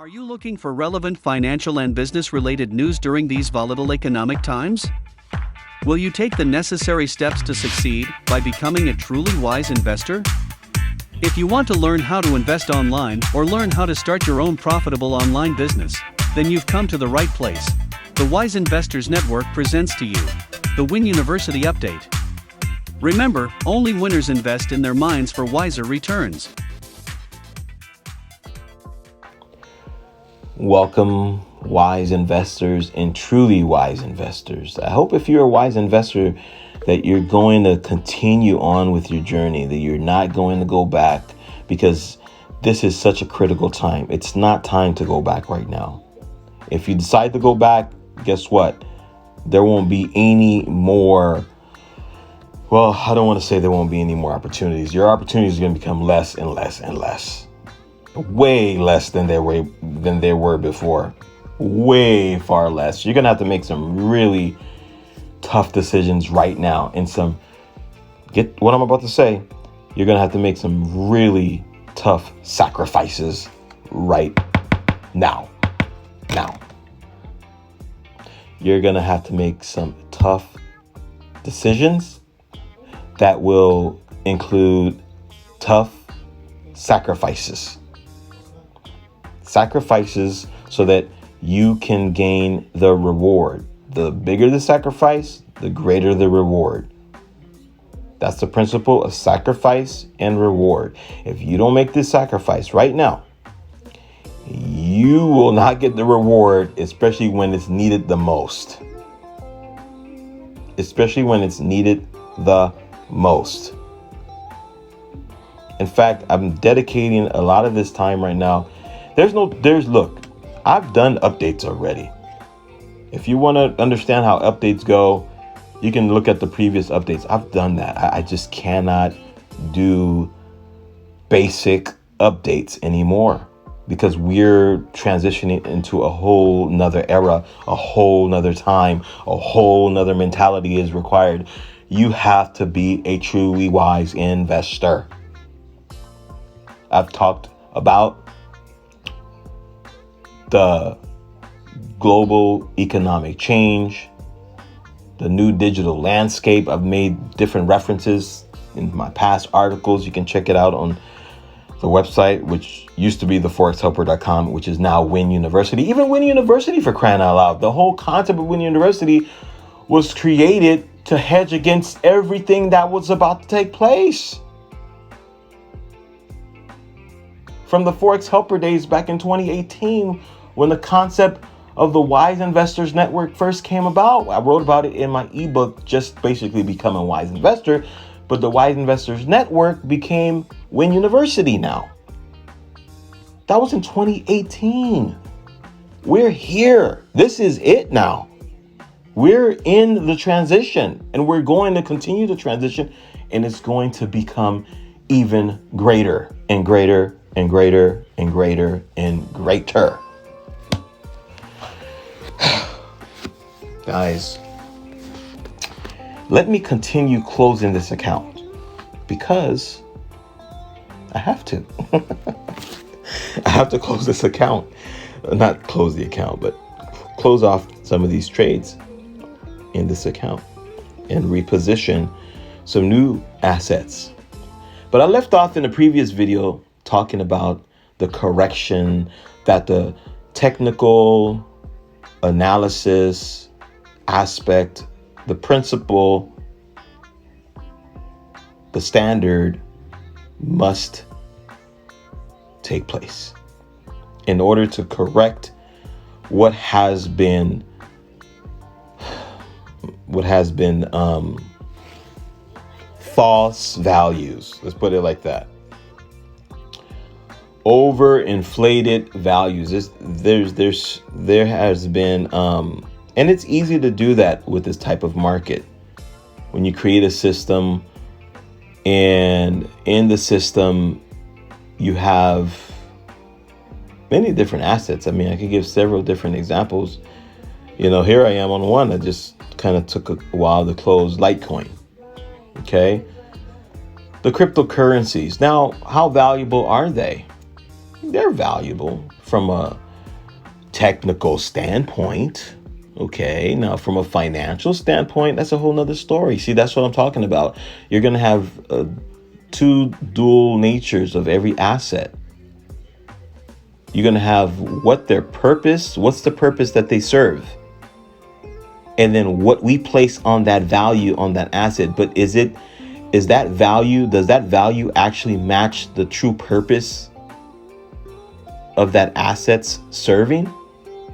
Are you looking for relevant financial and business-related news during these volatile economic times? Will you take the necessary steps to succeed by becoming a truly wise investor? If you want to learn how to invest online or learn how to start your own profitable online business, then you've come to the right place. The Wise Investors Network presents to you the Win University Update. Remember, only winners invest in their minds for wiser returns. Welcome, wise investors and truly wise investors. I hope if you're a wise investor that you're going to continue on with your journey, that you're not going to go back, because this is such a critical time. It's not time to go back right now. If you decide to go back, guess what? There won't be any more. Well, I don't want to say there won't be any more opportunities. Your opportunities are going to become less and less and less. Way less than they were before. Way far less. You're going to have to make some really tough decisions right now. And get what I'm about to say. You're going to have to make some really tough sacrifices right now. You're going to have to make some tough decisions that will include tough sacrifices. Sacrifices so that you can gain the reward. The bigger the sacrifice, the greater the reward. That's the principle of sacrifice and reward. If you don't make this sacrifice right now, you will not get the reward, especially when it's needed the most. Especially when it's needed the most. In fact, I'm dedicating a lot of this time right now. Look, I've done updates already. If you want to understand how updates go, you can look at the previous updates. I've done that. I just cannot do basic updates anymore because we're transitioning into a whole nother era, a whole nother time, a whole nother mentality is required. You have to be a truly wise investor. I've talked about the global economic change, the new digital landscape. I've made different references in my past articles. You can check it out on the website, which used to be the forexhelper.com, which is now Win University. Even Win University, for crying out loud. The whole concept of Win University was created to hedge against everything that was about to take place. From the Forex Helper days back in 2018, when the concept of the Wise Investors Network first came about. I wrote about it in my ebook, Just Basically Become a Wise Investor. But the Wise Investors Network became Win University now. That was in 2018. We're here. This is it now. We're in the transition, and we're going to continue to transition, and it's going to become even greater and greater and greater and greater and greater. Guys, let me continue closing this account because I have to. I have to close this account. Not close the account, but close off some of these trades in this account and reposition some new assets. But I left off in the previous video talking about the correction that the technical analysis aspect, the principle, the standard must take place in order to correct what has been false values. Let's put it like that. Overinflated values. There has been, and it's easy to do that with this type of market. When you create a system, and in the system, you have many different assets. I mean, I could give several different examples. Here I am on one that just kind of took a while to close, Litecoin. Okay. The cryptocurrencies. Now, how valuable are they? They're valuable from a technical standpoint. Okay, now from a financial standpoint, that's a whole nother story. See, that's what I'm talking about. You're going to have two dual natures of every asset. You're going to have what's the purpose that they serve, and then what we place on that value on that asset. But does that value actually match the true purpose of that asset's serving?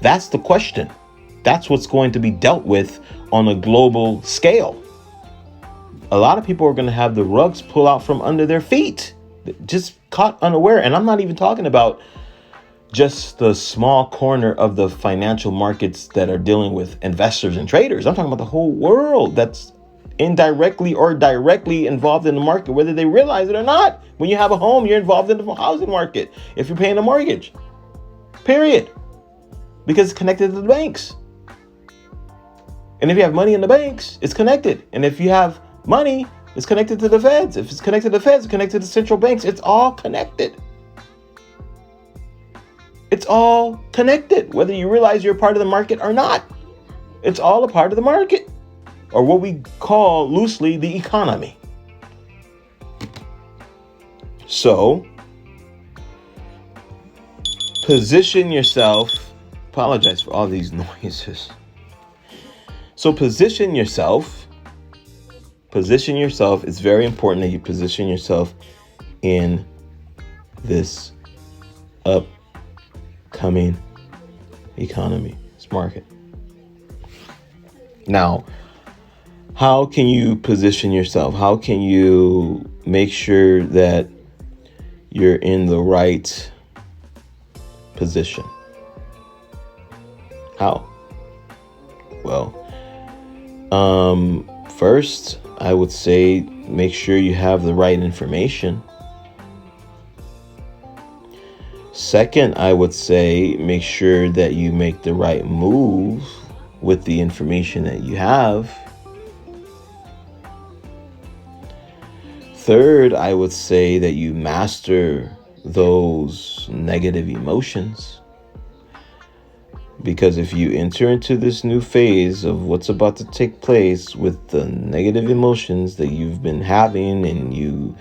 That's the question. That's what's going to be dealt with on a global scale. A lot of people are going to have the rugs pull out from under their feet, just caught unaware. And I'm not even talking about just the small corner of the financial markets that are dealing with investors and traders. I'm talking about the whole world that's indirectly or directly involved in the market, whether they realize it or not. When you have a home, you're involved in the housing market. If you're paying a mortgage, period, because it's connected to the banks. And if you have money in the banks, it's connected. And if you have money, it's connected to the feds. If it's connected to the feds, it's connected to central banks. It's all connected. It's all connected, whether you realize you're a part of the market or not. It's all a part of the market, or what we call loosely the economy. So, position yourself. Apologize for all these noises. So position yourself. It's very important that you position yourself in this upcoming economy, this market. Now, how can you position yourself? How can you make sure that you're in the right position? How? Well, first, I would say make sure you have the right information. Second, I would say make sure that you make the right move with the information that you have. Third, I would say that you master those negative emotions. Because if you enter into this new phase of what's about to take place with the negative emotions that you've been having, and you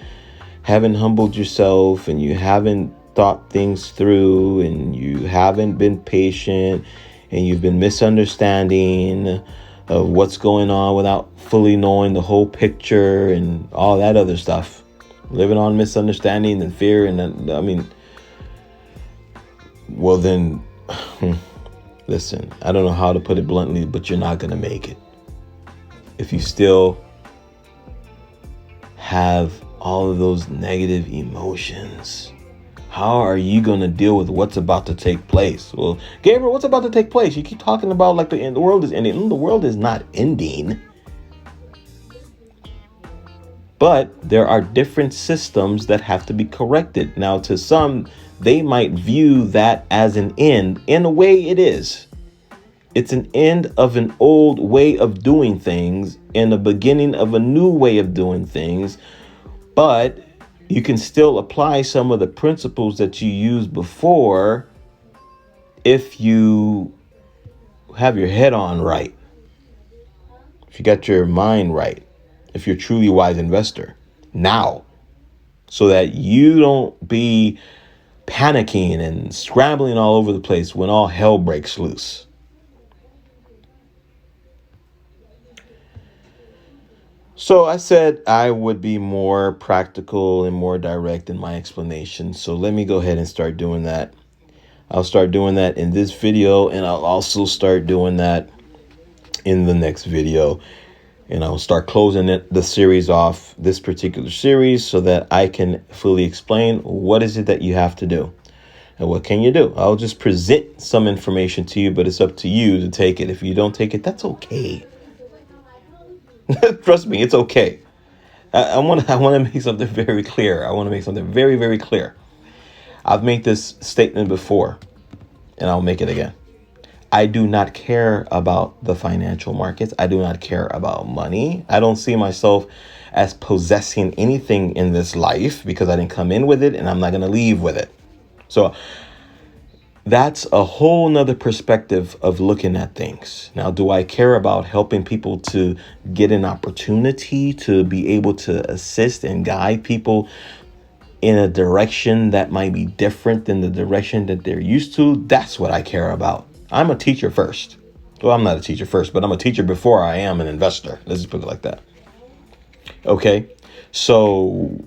haven't humbled yourself, and you haven't thought things through, and you haven't been patient, and you've been misunderstanding of what's going on without fully knowing the whole picture and all that other stuff, living on misunderstanding and fear, and well then, listen, I don't know how to put it bluntly, but you're not going to make it. If you still have all of those negative emotions, how are you going to deal with what's about to take place? Well, Gabriel, what's about to take place? You keep talking about like the world is ending. The world is not ending. But there are different systems that have to be corrected. Now, to some, they might view that as an end. In a way, it is. It's an end of an old way of doing things and the beginning of a new way of doing things. But you can still apply some of the principles that you used before if you have your head on right, if you got your mind right, if you're a truly wise investor now, so that you don't be panicking and scrambling all over the place when all hell breaks loose. So I said I would be more practical and more direct in my explanation. So let me go ahead and start doing that. I'll start doing that in this video, and I'll also start doing that in the next video. And I'll start closing the series off, this particular series, so that I can fully explain what is it that you have to do and what can you do. I'll just present some information to you, but it's up to you to take it. If you don't take it, that's okay. Trust me, it's okay. I want to make something very clear. I want to make something very, very clear. I've made this statement before, and I'll make it again. I do not care about the financial markets. I do not care about money. I don't see myself as possessing anything in this life because I didn't come in with it, and I'm not going to leave with it. So That's a whole nother perspective of looking at things. Now, do I care about helping people to get an opportunity to be able to assist and guide people in a direction that might be different than the direction that they're used to? That's what I care about. I'm a teacher first. Well, I'm not a teacher first, but I'm a teacher before I am an investor. Let's just put it like that. Okay. So,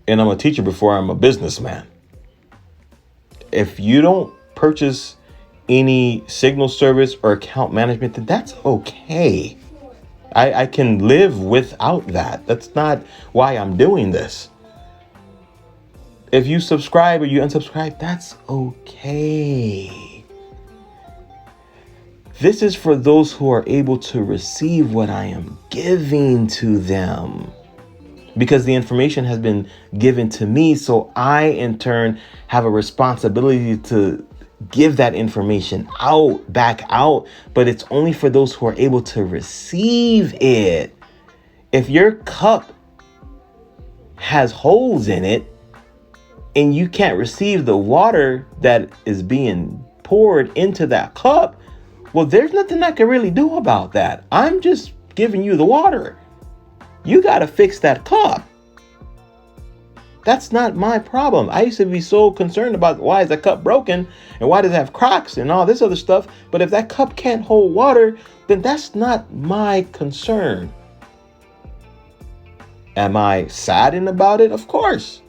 and I'm a teacher before I'm a businessman. If you don't purchase any signal service or account management, then that's okay. I can live without that. That's not why I'm doing this. If you subscribe or you unsubscribe, that's okay. This is for those who are able to receive what I am giving to them, because the information has been given to me. So I, in turn, have a responsibility to give that information back out. But it's only for those who are able to receive it. If your cup has holes in it and you can't receive the water that is being poured into that cup, well, there's nothing I can really do about that. I'm just giving you the water. You got to fix that cup. That's not my problem. I used to be so concerned about why is that cup broken and why does it have cracks and all this other stuff. But if that cup can't hold water, then that's not my concern. Am I saddened about it? Of course.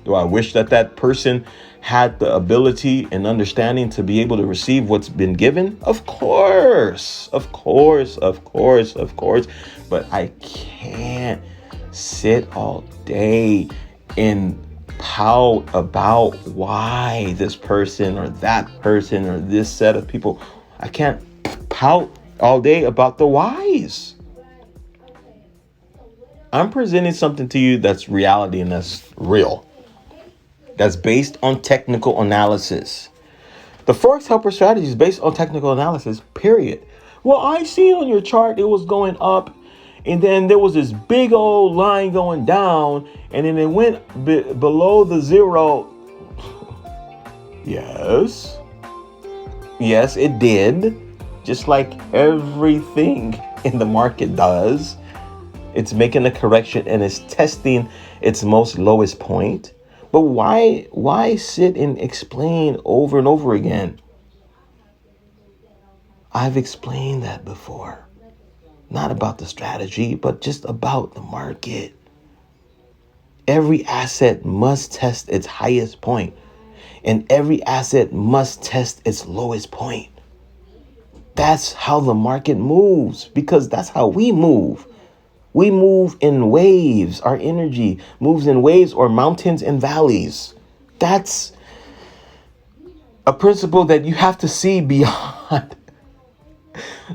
Do I wish that that person had the ability and understanding to be able to receive what's been given? Of course. Of course. Of course. Of course. But I can't sit all day and pout about why this person or that person or this set of people. I can't pout all day about the whys. I'm presenting something to you that's reality and that's real. That's based on technical analysis. The Forex Helper strategy is based on technical analysis, period. Well, I see on your chart it was going up, and then there was this big old line going down, and then it went below the zero. Yes. Yes, it did. Just like everything in the market does. It's making a correction and it's testing its most lowest point. But why sit and explain over and over again? I've explained that before. Not about the strategy, but just about the market. Every asset must test its highest point, and every asset must test its lowest point. That's how the market moves, because that's how we move. We move in waves. Our energy moves in waves or mountains and valleys. That's a principle that you have to see beyond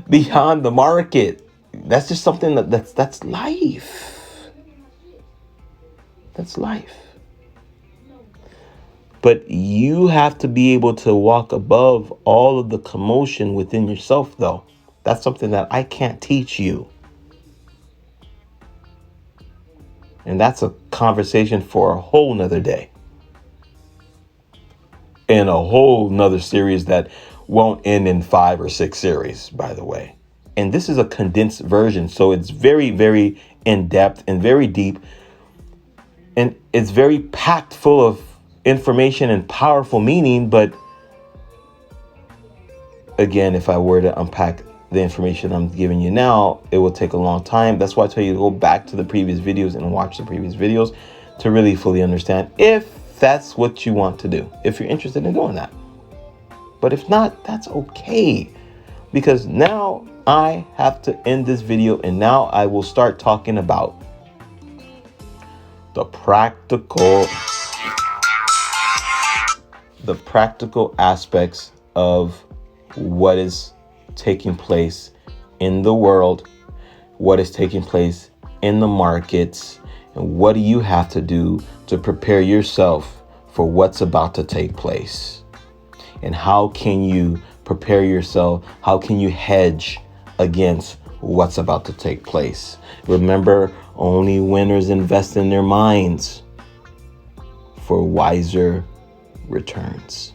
the market. That's just something that's life. That's life. But you have to be able to walk above all of the commotion within yourself, though. That's something that I can't teach you. And that's a conversation for a whole nother day. And a whole nother series that won't end in 5 or 6 series, by the way. And this is a condensed version. So it's very, very in depth and very deep. And it's very packed full of information and powerful meaning. But again, if I were to unpack the information I'm giving you now, it will take a long time. That's why I tell you to go back to the previous videos and watch the previous videos to really fully understand, if that's what you want to do, if you're interested in doing that. But if not, that's okay, because now I have to end this video and now I will start talking about the practical aspects of what is taking place in the world, what is taking place in the markets, and what do you have to do to prepare yourself for what's about to take place. And how can you prepare yourself? How can you hedge against what's about to take place? Remember, only winners invest in their minds for wiser returns.